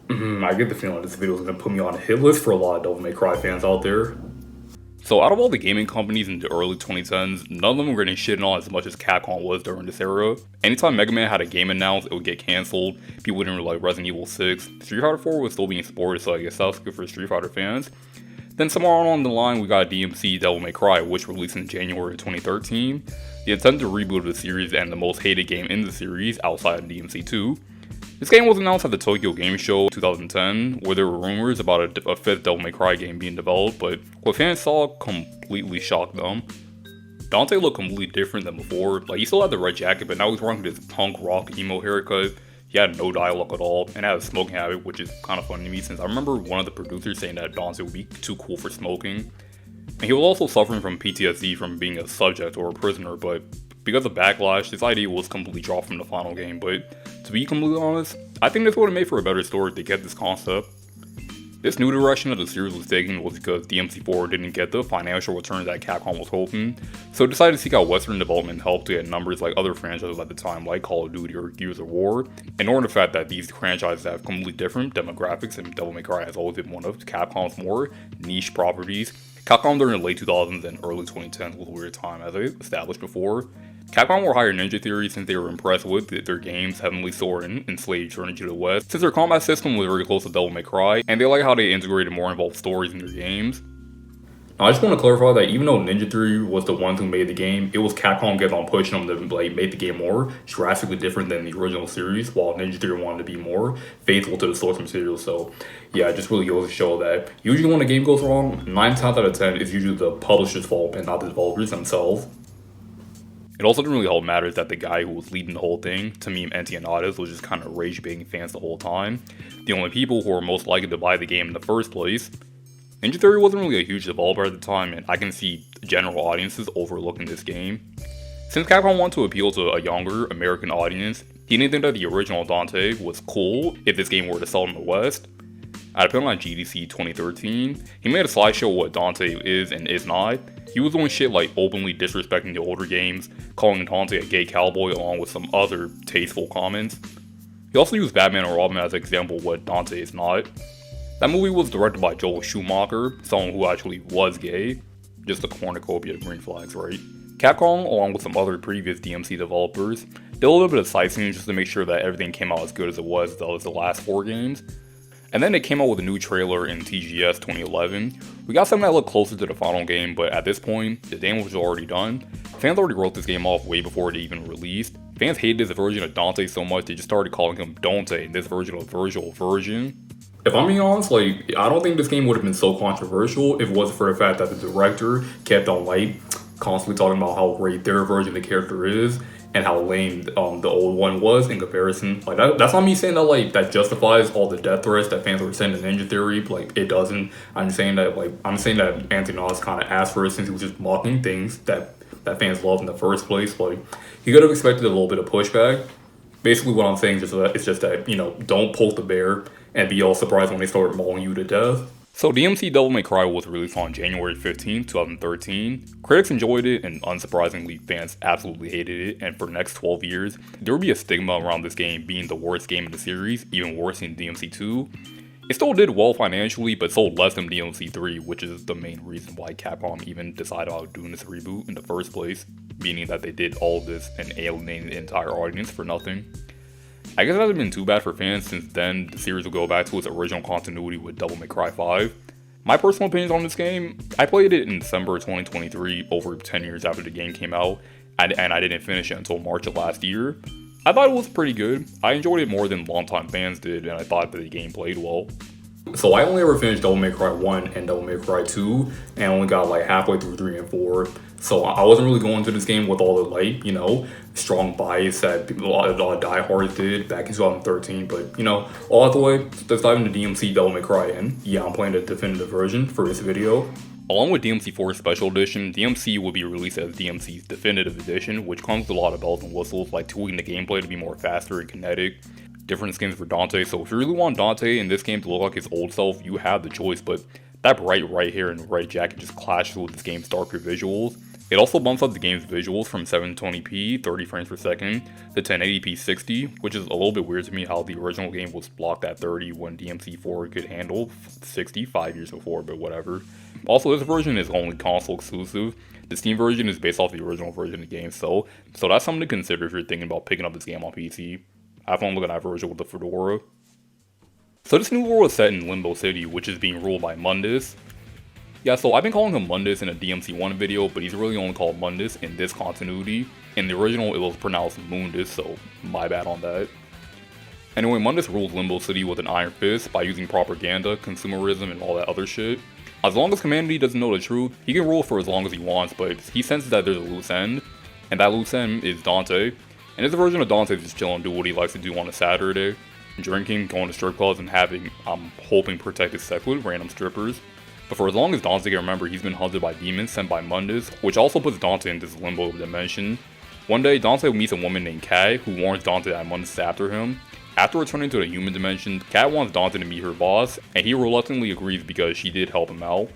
I get the feeling this video is going to put me on a hit list for a lot of Devil May Cry fans out there. So out of all the gaming companies in the early 2010s, none of them were getting shitted on as much as Capcom was during this era. Anytime Mega Man had a game announced, it would get cancelled. People didn't really like Resident Evil 6. Street Fighter 4 was still being supported, so I guess that was good for Street Fighter fans. Then somewhere along the line, we got DmC Devil May Cry, which released in January of 2013. The attempted reboot of the series and the most hated game in the series outside of DmC 2. This game was announced at the Tokyo Game Show 2010, where there were rumors about a fifth Devil May Cry game being developed, but what fans saw completely shocked them. Dante looked completely different than before. Like, he still had the red jacket, but now he's rocking this punk rock emo haircut. He had no dialogue at all, and had a smoking habit, which is kind of funny to me since I remember one of the producers saying that Dante would be too cool for smoking. And he was also suffering from PTSD from being a subject or a prisoner, but because of backlash, this idea was completely dropped from the final game. But to be completely honest, I think this would have made for a better story to get this concept. This new direction that the series was taking was because DMC4 didn't get the financial return that Capcom was hoping, so it decided to seek out Western development help to get numbers like other franchises at the time, like Call of Duty or Gears of War, ignoring the fact that these franchises have completely different demographics, and Devil May Cry has always been one of Capcom's more niche properties. Capcom during the late 2000s and early 2010s was a weird time, as I established before. Capcom were hired Ninja Theory since they were impressed with their games Heavenly Sword and Enslaved Journey to the West, since their combat system was very close to Devil May Cry, and they like how they integrated more involved stories in their games. Now, I just want to clarify that even though Ninja Theory was the ones who made the game, it was Capcom kept on pushing them to make the game more drastically different than the original series, while Ninja Theory wanted to be more faithful to the source material. So yeah, it just really goes to show that usually when a game goes wrong, 9 times out of 10 is usually the publisher's fault and not the developers themselves. It also didn't really help matters that the guy who was leading the whole thing, Tamim Antionadis, was just kind of rage-baiting fans the whole time. The only people who were most likely to buy the game in the first place. Ninja Theory wasn't really a huge developer at the time, and I can see general audiences overlooking this game. Since Capcom wanted to appeal to a younger American audience, he didn't think that the original Dante was cool if this game were to sell in the West. At a panel on GDC 2013, he made a slideshow of what Dante is and is not. He was doing shit like openly disrespecting the older games, calling Dante a gay cowboy along with some other tasteful comments. He also used Batman and Robin as an example of what Dante is not. That movie was directed by Joel Schumacher, someone who actually was gay. Just a cornucopia of green flags, right? Capcom, along with some other previous DMC developers, did a little bit of sightseeing just to make sure that everything came out as good as it was the last 4 games. And then they came out with a new trailer in TGS 2011. We got something that looked closer to the final game, but at this point, the game was already done. Fans already wrote this game off way before it even released. Fans hated this version of Dante so much they just started calling him Dante in this version of Virgil version. If I'm being honest, I don't think this game would have been so controversial if it wasn't for the fact that the director kept on constantly talking about how great their version of the character is and how lame the old one was in comparison. That's not me saying that that justifies all the death threats that fans were sending to Ninja Theory. It doesn't. I'm saying that Anthony Oz kind of asked for it since he was just mocking things that fans love in the first place. He could have expected a little bit of pushback. Basically, what I'm saying is just that don't poke the bear and be all surprised when they start mauling you to death. So DMC Devil May Cry was released on January 15, 2013. Critics enjoyed it, and unsurprisingly, fans absolutely hated it, and for the next 12 years, there would be a stigma around this game being the worst game in the series, even worse than DMC 2. It still did well financially, but sold less than DMC 3, which is the main reason why Capcom even decided about doing this reboot in the first place, meaning that they did all of this and alienated the entire audience for nothing. I guess it hasn't been too bad for fans since then the series will go back to its original continuity with Devil May Cry 5. My personal opinions on this game, I played it in December 2023, over 10 years after the game came out, and I didn't finish it until March of last year. I thought it was pretty good. I enjoyed it more than longtime fans did, and I thought that the game played well. So I only ever finished Devil May Cry 1 and Devil May Cry 2, and only got halfway through 3 and 4. So I wasn't really going to this game with all the strong bias that a lot of diehards did back in 2013. But all out the way, let's dive into DMC Devil May Cry, and yeah, I'm playing the definitive version for this video. Along with DMC 4's Special Edition, DMC will be released as DMC's Definitive Edition, which comes with a lot of bells and whistles, like tweaking the gameplay to be more faster and kinetic, different skins for Dante. So if you really want Dante in this game to look like his old self, you have the choice, but that bright right hair and red jacket just clashes with this game's darker visuals. It also bumps up the game's visuals from 720p 30 frames per second to 1080p 60, which is a little bit weird to me how the original game was blocked at 30 when DmC 4 could handle 60 5 years before, but whatever. Also, this version is only console exclusive. The Steam version is based off the original version of the game, so that's something to consider if you're thinking about picking up this game on PC. Have fun looking at Virgil with the fedora. So this new world is set in Limbo City, which is being ruled by Mundus. Yeah, so I've been calling him Mundus in a DmC1 video, but he's really only called Mundus in this continuity. In the original, it was pronounced Mundus, so my bad on that. Anyway, Mundus rules Limbo City with an iron fist by using propaganda, consumerism, and all that other shit. As long as humanity doesn't know the truth, he can rule for as long as he wants, but he senses that there's a loose end, and that loose end is Dante. And his version of Dante is just chill and do what he likes to do on a Saturday. Drinking, going to strip clubs, and having, I'm hoping, protected sex with random strippers. But for as long as Dante can remember, he's been hunted by demons sent by Mundus, which also puts Dante in this limbo dimension. One day, Dante meets a woman named Kat, who warns Dante that Mundus is after him. After returning to the human dimension, Kat wants Dante to meet her boss, and he reluctantly agrees because she did help him out.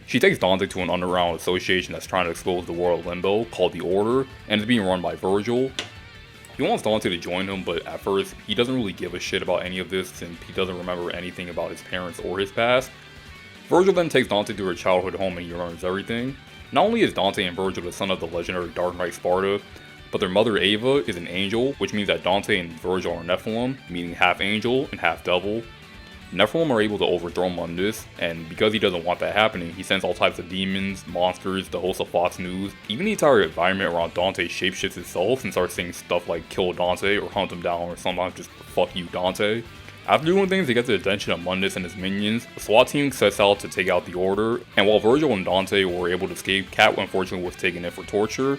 She takes Dante to an underground association that's trying to expose the world of Limbo, called the Order, and is being run by Virgil. He wants Dante to join him, but at first, he doesn't really give a shit about any of this since he doesn't remember anything about his parents or his past. Virgil then takes Dante to her childhood home and he learns everything. Not only is Dante and Virgil the son of the legendary Dark Knight Sparta, but their mother Ava is an angel, which means that Dante and Virgil are Nephilim, meaning half angel and half devil. Nephilim are able to overthrow Mundus, and because he doesn't want that happening, he sends all types of demons, monsters, the host of Fox News, even the entire environment around Dante shapeshifts itself and starts saying stuff like kill Dante or hunt him down or sometimes just fuck you Dante. After doing things to get the attention of Mundus and his minions, the SWAT team sets out to take out the Order, and while Virgil and Dante were able to escape, Kat unfortunately was taken in for torture.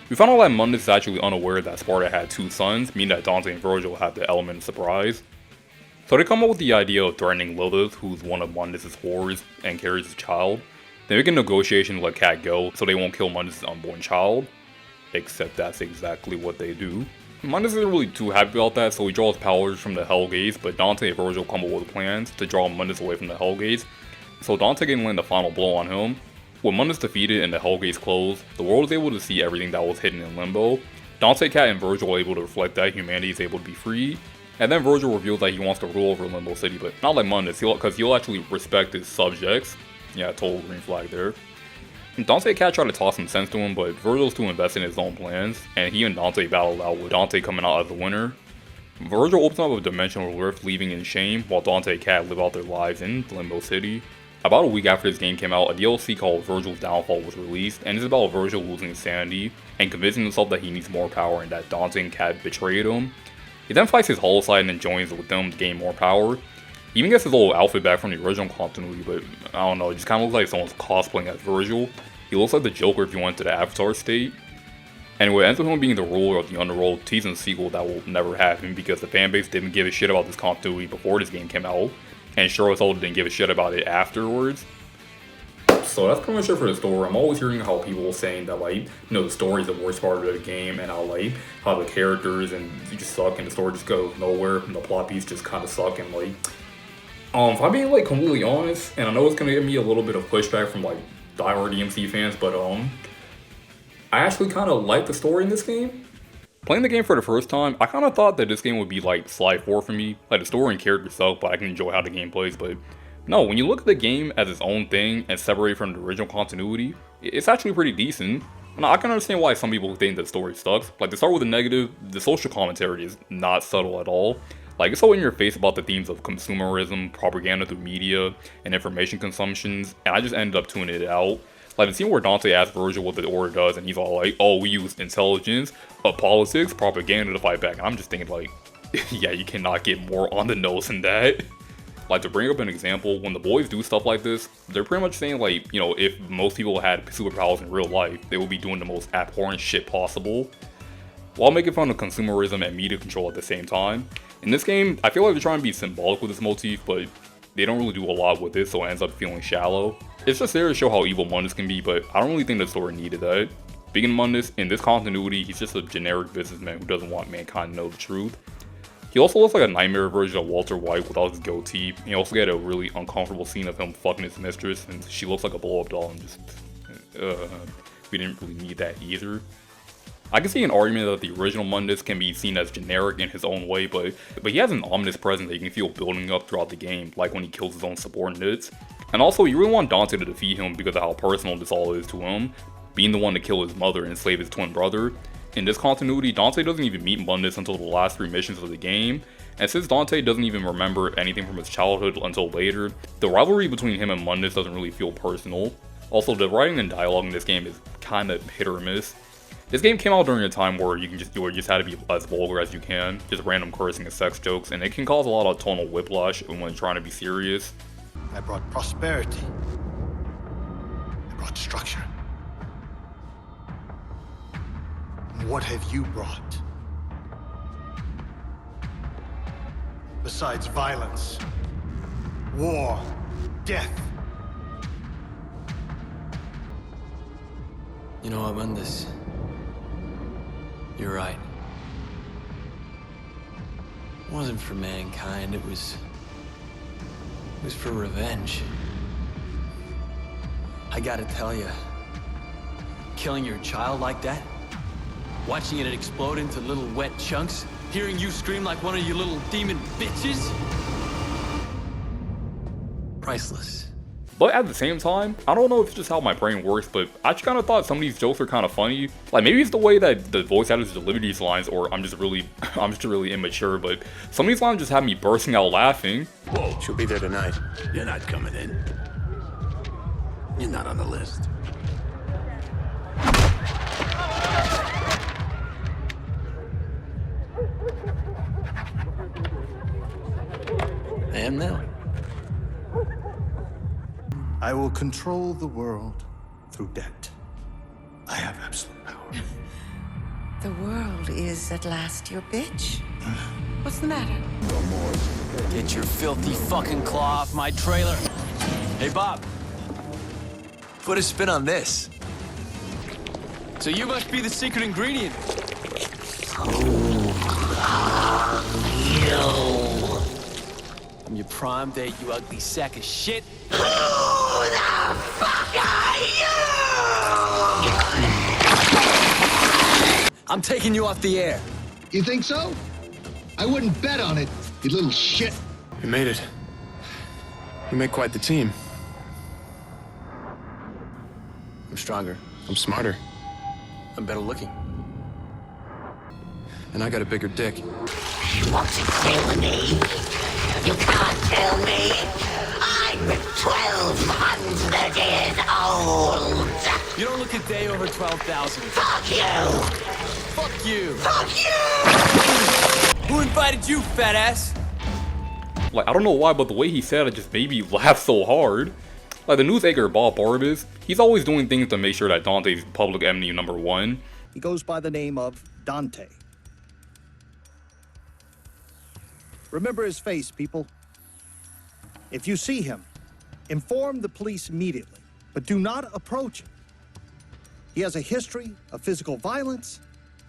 We found out that Mundus is actually unaware that Sparta had two sons, meaning that Dante and Virgil had the element of surprise. So they come up with the idea of threatening Lilith, who's one of Mundus' whores and carries his child. They make a negotiation to let Kat go so they won't kill Mundus' unborn child. Except that's exactly what they do. Mundus isn't really too happy about that, so he draws powers from the Hellgates, but Dante and Virgil come up with plans to draw Mundus away from the Hellgates, so Dante can land the final blow on him. With Mundus defeated and the Hellgates closed, the world is able to see everything that was hidden in Limbo. Dante, Kat, and Virgil are able to reflect that humanity is able to be free, and then Virgil reveals that he wants to rule over Limbo City, but not like Mundus, because he'll actually respect his subjects. Yeah, total green flag there. Dante and Kat try to toss some sense to him, but Virgil's too invested in his own plans, and he and Dante battle out with Dante coming out as the winner. Virgil opens up a dimensional rift, leaving in shame, while Dante and Kat live out their lives in Limbo City. About a week after this game came out, a DLC called Virgil's Downfall was released, and it's about Virgil losing his sanity, and convincing himself that he needs more power and that Dante and Kat betrayed him. He then fights his hollow side and then joins with them to gain more power. He even gets his old outfit back from the original continuity, but I don't know, it just kind of looks like someone's cosplaying as Virgil. He looks like the Joker if you went to the Avatar state. Anyway, it ends with him being the ruler of the Underworld, teasing a sequel that will never happen because the fanbase didn't give a shit about this continuity before this game came out, and sure as hell didn't give a shit about it afterwards. So that's pretty much it for the story. I'm always hearing how people saying that, like, you know, the story is the worst part of the game, and how the characters and you just suck and the story just goes nowhere and the plot beats just kind of suck, and like, if I'm being like completely honest, and I know it's gonna give me a little bit of pushback from like diehard DmC fans, but I actually kind of like the story in this game. Playing the game for the first time, I kind of thought that this game would be like Sly 4 for me. Like, the story and characters suck, but I can enjoy how the game plays. But no, when you look at the game as its own thing and separate from the original continuity, it's actually pretty decent. And I can understand why some people think the story sucks. Like, to start with the negative, the social commentary is not subtle at all. Like, it's so in your face about the themes of consumerism, propaganda through media, and information consumptions, and I just ended up tuning it out. Like, the scene where Dante asks Virgil what the Order does, and he's all like, oh, we use intelligence, politics, propaganda to fight back, and I'm just thinking like, yeah, you cannot get more on the nose than that. Like, to bring up an example, when the boys do stuff like this, they're pretty much saying like, you know, if most people had superpowers in real life, they would be doing the most abhorrent shit possible, while making fun of consumerism and media control at the same time. In this game, I feel like they're trying to be symbolic with this motif, but they don't really do a lot with it, so it ends up feeling shallow. It's just there to show how evil Mundus can be, but I don't really think the story needed that. Speaking of Mundus, in this continuity, he's just a generic businessman who doesn't want mankind to know the truth. He also looks like a nightmare version of Walter White without his goatee. He also get a really uncomfortable scene of him fucking his mistress, and she looks like a blow-up doll and just... we didn't really need that either. I can see an argument that the original Mundus can be seen as generic in his own way, but he has an ominous presence that you can feel building up throughout the game, like when he kills his own subordinates. And also, you really want Dante to defeat him because of how personal this all is to him, being the one to kill his mother and enslave his twin brother. In this continuity, Dante doesn't even meet Mundus until the last 3 missions of the game, and since Dante doesn't even remember anything from his childhood until later, the rivalry between him and Mundus doesn't really feel personal. Also, the writing and dialogue in this game is kinda hit or miss. This game came out during a time where you just had to be as vulgar as you can, just random cursing and sex jokes, and it can cause a lot of tonal whiplash when trying to be serious. I brought prosperity. I brought structure. What have you brought? Besides violence, war, death. You know, Mundus, you're right. It wasn't for mankind, it was for revenge. I gotta tell you, killing your child like that, watching it explode into little wet chunks, hearing you scream like one of you little demon bitches, priceless. But at the same time, I don't know if it's just how my brain works, but I just kind of thought some of these jokes were kind of funny. Like, maybe it's the way that the voice actors deliver these lines, or I'm just really immature, but some of these lines just had me bursting out laughing. Whoa, she'll be there tonight. You're not coming in. You're not on the list. I am now. I will control the world through debt. I have absolute power. The world is at last your bitch. What's the matter? Get your filthy fucking claw off my trailer. Hey, Bob. Put a spin on this. So you must be the secret ingredient. I'm your prom date, you ugly sack of shit. Who the fuck are you? I'm taking you off the air. You think so? I wouldn't bet on it, you little shit. You made it. You make quite the team. I'm stronger. I'm smarter. I'm better looking. And I got a bigger dick. You want to kill me? You can't kill me. I'm 1,200 years old. You don't look a day over 12,000. Fuck you. Fuck you. Fuck you. Who invited you, fat ass? Like, I don't know why, but the way he said it just made me laugh so hard. Like, the news anchor Bob Barbas, he's always doing things to make sure that Dante's public enemy #1. He goes by the name of Dante. Remember his face, people. If you see him, inform the police immediately, but do not approach him. He has a history of physical violence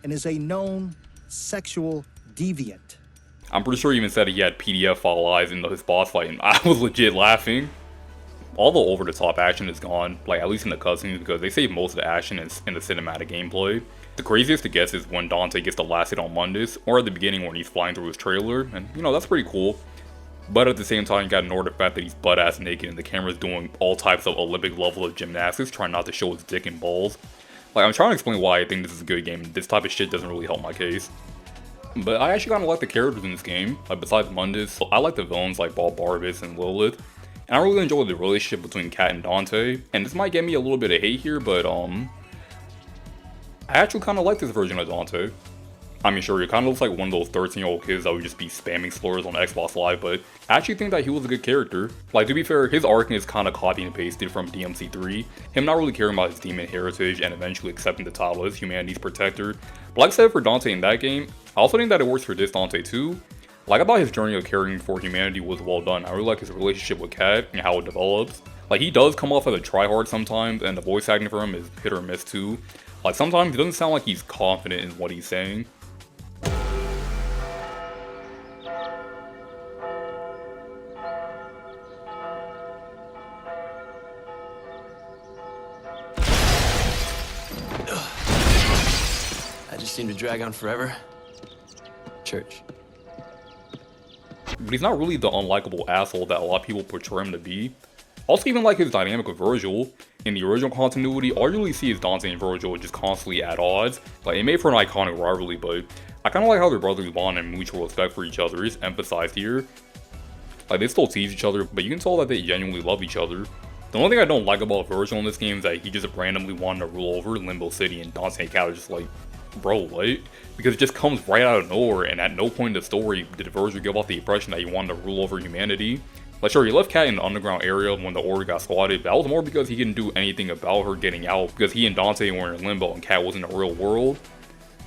and is a known sexual deviant. I'm pretty sure he even said he had PDF file eyes in his boss fight, and I was legit laughing. All the over-the-top action is gone, like at least in the cutscenes, because they save most of the action in the cinematic gameplay. The craziest to guess is when Dante gets the last hit on Mundus, or at the beginning when he's flying through his trailer, and you know, that's pretty cool. But at the same time, you gotta ignore the fact that he's butt-ass naked and the camera's doing all types of Olympic level of gymnastics, trying not to show his dick and balls. Like, I'm trying to explain why I think this is a good game, and this type of shit doesn't really help my case. But I actually kinda like the characters in this game. Like, besides Mundus, I like the villains like Bob Barbas and Lilith. And I really enjoy the relationship between Kat and Dante. And this might get me a little bit of hate here, but I actually kinda like this version of Dante. I mean, sure, he kinda looks like one of those 13-year-old kids that would just be spamming slurs on Xbox Live, but I actually think that he was a good character. Like, to be fair, his arc is kinda copy and pasted from DmC 3. Him not really caring about his demon heritage and eventually accepting the title as humanity's protector. But like I said for Dante in that game, I also think that it works for this Dante too. Like, I thought his journey of caring for humanity was well done. I really like his relationship with Kat and how it develops. Like, he does come off as a tryhard sometimes, and the voice acting for him is hit or miss too. Like, sometimes it doesn't sound like he's confident in what he's saying. seem to drag on forever. Church. But he's not really the unlikable asshole that a lot of people portray him to be. Also, even like his dynamic with Virgil, in the original continuity, all you really see is Dante and Virgil just constantly at odds. Like, it made for an iconic rivalry, but I kind of like how their brothers bond and mutual respect for each other is emphasized here. Like, they still tease each other, but you can tell that they genuinely love each other. The only thing I don't like about Virgil in this game is that he just randomly wanted to rule over Limbo City, and Dante and Cat are just like, bro, what? Because it just comes right out of nowhere, and at no point in the story did Virgil give off the impression that he wanted to rule over humanity. Like, sure, he left Cat in the underground area when the order got squatted, but that was more because he couldn't do anything about her getting out, because he and Dante were in Limbo and Cat was in the real world.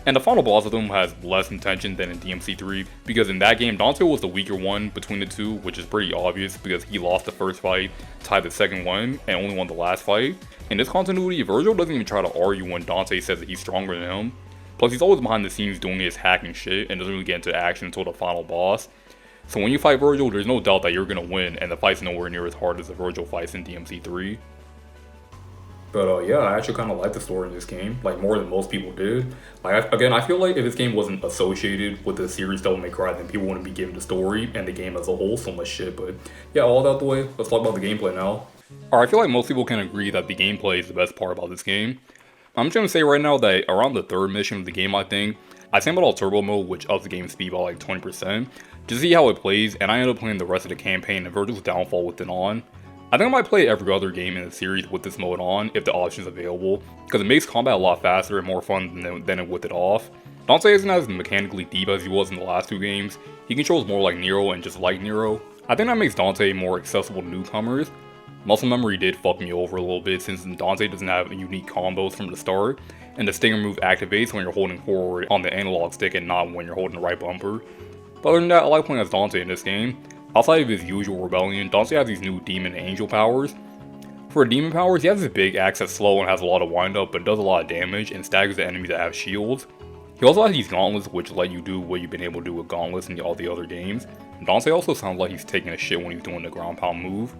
And the final boss of them has less intention than in DmC 3, because in that game, Dante was the weaker one between the two, which is pretty obvious because he lost the first fight, tied the second one, and only won the last fight. In this continuity, Virgil doesn't even try to argue when Dante says that he's stronger than him. Plus, he's always behind the scenes doing his hacking shit and doesn't really get into action until the final boss. So when you fight Virgil, there's no doubt that you're gonna win, and the fight's nowhere near as hard as the Virgil fights in DmC 3. But yeah, I actually kind of like the story in this game, like more than most people did. Like again, I feel like if this game wasn't associated with the series Devil May Cry, then people wouldn't be giving the story and the game as a whole so much shit. But yeah, all that out the way, let's talk about the gameplay now. Alright, I feel like most people can agree that the gameplay is the best part about this game. I'm just gonna say right now that around the third mission of the game, I think, I sampled out turbo mode, which ups the game's speed by like 20%, to see how it plays, and I ended up playing the rest of the campaign and Virgil's downfall with it on. I think I might play every other game in the series with this mode on, if the option's available, because it makes combat a lot faster and more fun than it with it off. Dante isn't as mechanically deep as he was in the last two games. He controls more like Nero and just like Nero. I think that makes Dante more accessible to newcomers. Muscle memory did fuck me over a little bit since Dante doesn't have unique combos from the start, and the stinger move activates when you're holding forward on the analog stick and not when you're holding the right bumper. But other than that, I like playing as Dante in this game. Outside of his usual rebellion, Dante has these new demon and angel powers. For demon powers, he has this big axe that's slow and has a lot of wind up but does a lot of damage and staggers the enemies that have shields. He also has these gauntlets which let you do what you've been able to do with gauntlets in all the other games. And Dante also sounds like he's taking a shit when he's doing the ground pound move.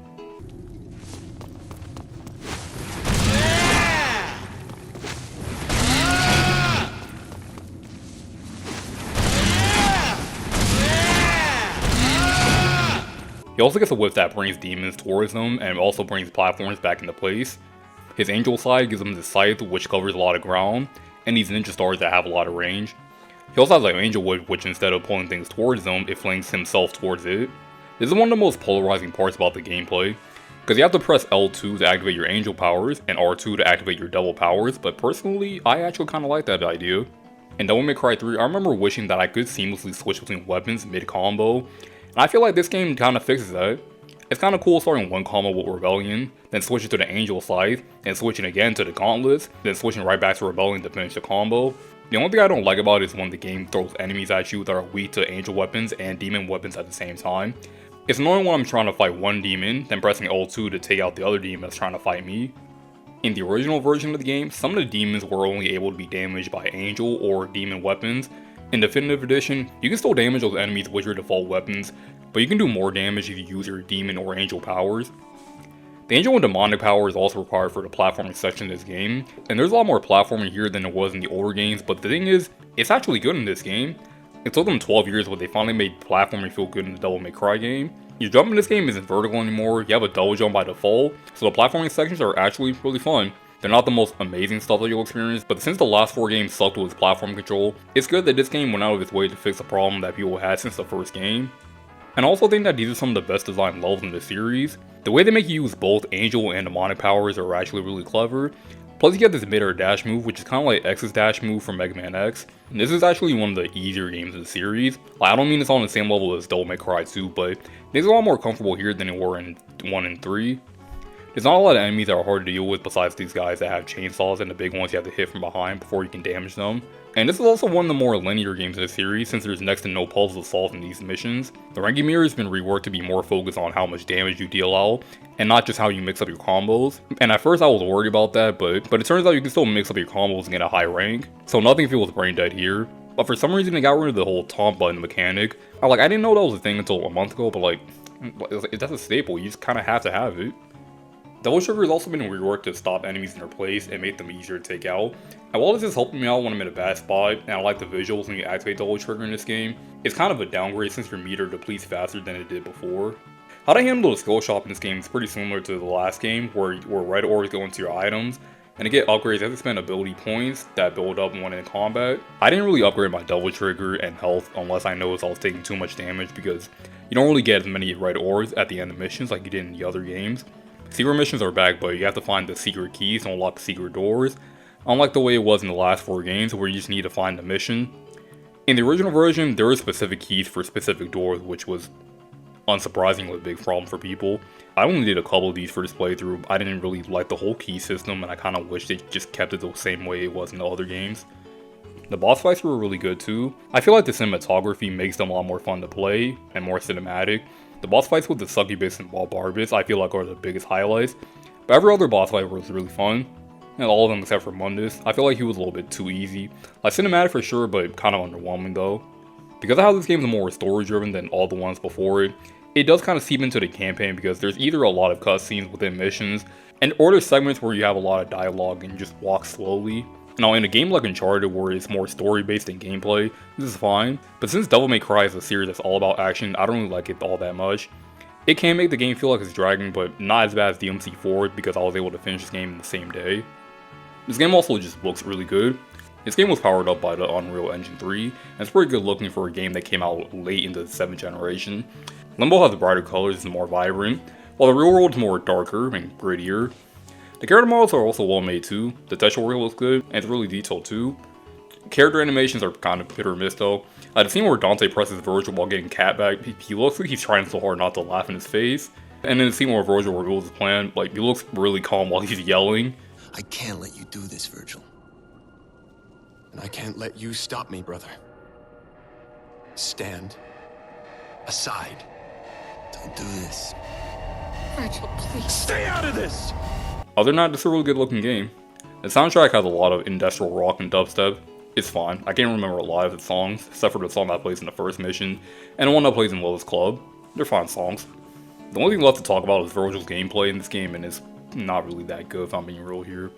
He also gets a whip that brings demons towards him and also brings platforms back into place. His angel side gives him the scythe which covers a lot of ground, and these ninja stars that have a lot of range. He also has like angel whip which instead of pulling things towards him, it flings himself towards it. This is one of the most polarizing parts about the gameplay, because you have to press L2 to activate your angel powers and R2 to activate your devil powers, but personally, I actually kinda like that idea. In Devil May Cry 3, I remember wishing that I could seamlessly switch between weapons mid-combo, and I feel like this game kind of fixes that. It's kind of cool starting one combo with Rebellion, then switching to the Angel Scythe, then switching again to the Gauntlets, then switching right back to Rebellion to finish the combo. The only thing I don't like about it is when the game throws enemies at you that are weak to Angel weapons and Demon weapons at the same time. It's annoying when I'm trying to fight one demon, then pressing L2 to take out the other demon that's trying to fight me. In the original version of the game, some of the demons were only able to be damaged by Angel or Demon weapons. In Definitive Edition, you can still damage those enemies with your default weapons, but you can do more damage if you use your Demon or Angel powers. The Angel and Demonic power is also required for the platforming section of this game, and there's a lot more platforming here than there was in the older games, but the thing is, it's actually good in this game. It took them 12 years, but they finally made platforming feel good in the Devil May Cry game. Your jump in this game isn't vertical anymore, you have a double jump by default, so the platforming sections are actually really fun. They're not the most amazing stuff that you'll experience, but since the last 4 games sucked with its platform control, it's good that this game went out of its way to fix a problem that people had since the first game. And I also think that these are some of the best designed levels in the series. The way they make you use both Angel and Demonic powers are actually really clever. Plus you get this mid-air dash move, which is kind of like X's dash move from Mega Man X. And this is actually one of the easier games of the series. Like, I don't mean it's on the same level as Devil May Cry 2, but it's a lot more comfortable here than it were in 1 and 3. There's not a lot of enemies that are hard to deal with besides these guys that have chainsaws and the big ones you have to hit from behind before you can damage them. And this is also one of the more linear games in the series since there's next to no puzzles to solve in these missions. The ranking mirror has been reworked to be more focused on how much damage you deal out and not just how you mix up your combos. And at first I was worried about that, but it turns out you can still mix up your combos and get a high rank. So nothing feels brain dead here. But for some reason they got rid of the whole taunt button mechanic. I didn't know that was a thing until a month ago, but like, that's a staple, you just kind of have to have it. Double trigger has also been reworked to stop enemies in their place and make them easier to take out. And while this is helping me out when I'm in a bad spot, and I like the visuals when you activate double trigger in this game, it's kind of a downgrade since your meter depletes faster than it did before. How to handle the skill shop in this game is pretty similar to the last game, where red orbs go into your items, and to get upgrades you have to spend ability points that build up when in combat. I didn't really upgrade my double trigger and health unless I noticed I was taking too much damage, because you don't really get as many red orbs at the end of missions like you did in the other games. Secret missions are back, but you have to find the secret keys to unlock secret doors, unlike the way it was in the last 4 games where you just need to find the mission. In the original version, there were specific keys for specific doors, which was unsurprisingly a big problem for people. I only did a couple of these for this playthrough. I didn't really like the whole key system, and I kind of wish they just kept it the same way it was in the other games. The boss fights were really good too. I feel like the cinematography makes them a lot more fun to play and more cinematic. The boss fights with the Succubus and Barbus I feel like are the biggest highlights, but every other boss fight was really fun, and all of them except for Mundus. I feel like he was a little bit too easy. Like cinematic for sure, but kind of underwhelming though. Because of how this game is more story driven than all the ones before it, it does kind of seep into the campaign because there's either a lot of cutscenes within missions, or there's segments where you have a lot of dialogue and you just walk slowly. Now in a game like Uncharted where it's more story based than gameplay, this is fine, but since Devil May Cry is a series that's all about action, I don't really like it all that much. It can make the game feel like it's dragging, but not as bad as DmC 4 because I was able to finish this game in the same day. This game also just looks really good. This game was powered up by the Unreal Engine 3, and it's pretty good looking for a game that came out late into the 7th generation. Limbo has brighter colors and more vibrant, while the real world is more darker and grittier. The character models are also well made too. The texture work looks good, and it's really detailed too. Character animations are kind of hit or miss though. The scene where Dante presses Virgil while getting Cat back, he looks like he's trying so hard not to laugh in his face. And in the scene where Virgil reveals his plan, he looks really calm while he's yelling. I can't let you do this, Virgil. And I can't let you stop me, brother. Stand aside. Don't do this. Virgil, please. Stay out of this! Other than that, it's a really good looking game. The soundtrack has a lot of industrial rock and dubstep. It's fine. I can't remember a lot of the songs, except for the song that plays in the first mission, and the one that plays in Lotus Club. They're fine songs. The only thing left to talk about is Virgil's gameplay in this game, and it's not really that good if I'm being real here.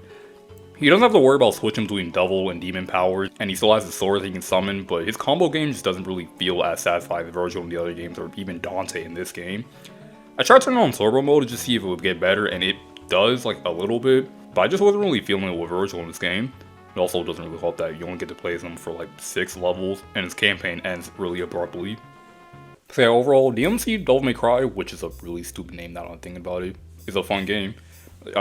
He doesn't have to worry about switching between devil and demon powers, and he still has the sword that he can summon, but his combo game just doesn't really feel as satisfying as Virgil in the other games, or even Dante in this game. I tried turning on turbo mode to just see if it would get better, and it does, a little bit, but I just wasn't really feeling it with Virgil in this game. It also doesn't really help that you only get to play as him for 6 levels, and his campaign ends really abruptly. So yeah, overall, DmC Devil May Cry, which is a really stupid name now that I'm thinking about it, is a fun game.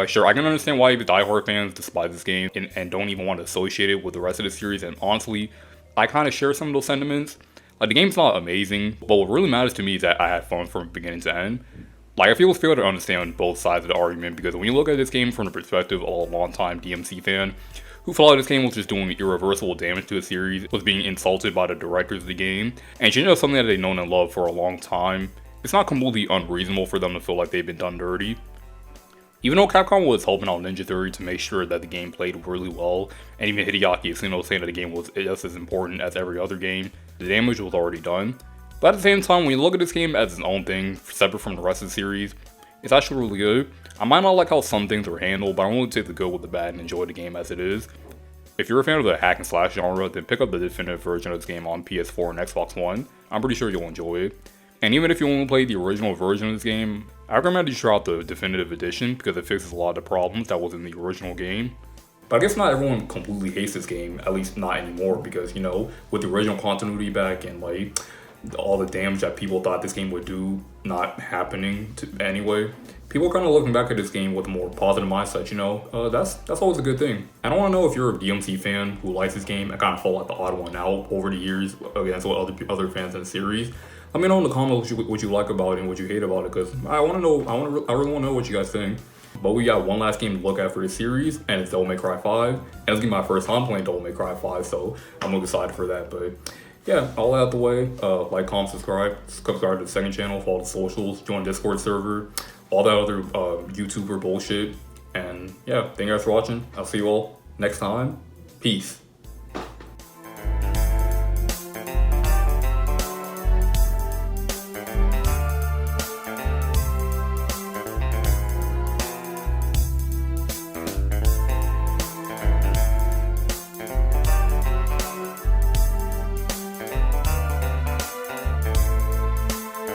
Sure, I can understand why the diehard fans despise this game and don't even want to associate it with the rest of the series, and honestly, I kind of share some of those sentiments. The game's not amazing, but what really matters to me is that I had fun from beginning to end. I feel it's fair to understand both sides of the argument, because when you look at this game from the perspective of a long-time DmC fan, who felt like this game was just doing irreversible damage to the series, was being insulted by the directors of the game, and changing up something that they've known and loved for a long time, it's not completely unreasonable for them to feel like they've been done dirty. Even though Capcom was helping out Ninja Theory to make sure that the game played really well, and even Hideaki Asino saying that the game was just as important as every other game, the damage was already done. But at the same time, when you look at this game as its own thing, separate from the rest of the series, it's actually really good. I might not like how some things are handled, but I want to take the good with the bad and enjoy the game as it is. If you're a fan of the hack and slash genre, then pick up the definitive version of this game on PS4 and Xbox One. I'm pretty sure you'll enjoy it. And even if you only play the original version of this game, I recommend you try out the definitive edition because it fixes a lot of the problems that was in the original game. But I guess not everyone completely hates this game, at least not anymore, because, with the original continuity back and all the damage that people thought this game would do not happening anyway, people are kind of looking back at this game with a more positive mindset, that's always a good thing. And I want to know if you're a DmC fan who likes this game and kind of felt like the odd one out over the years against what other fans in the series. Let me know in the comments what you like about it and what you hate about it, because I want to know. I really want to know what you guys think. But we got one last game to look at for this series, and it's Devil May Cry 5. And it's gonna be my first time playing Devil May Cry 5, so I'm really excited for that. But yeah, all that out the way. Like, comment, subscribe to the second channel for all the socials, join Discord server, all that other YouTuber bullshit. And yeah, thank you guys for watching. I'll see you all next time. Peace.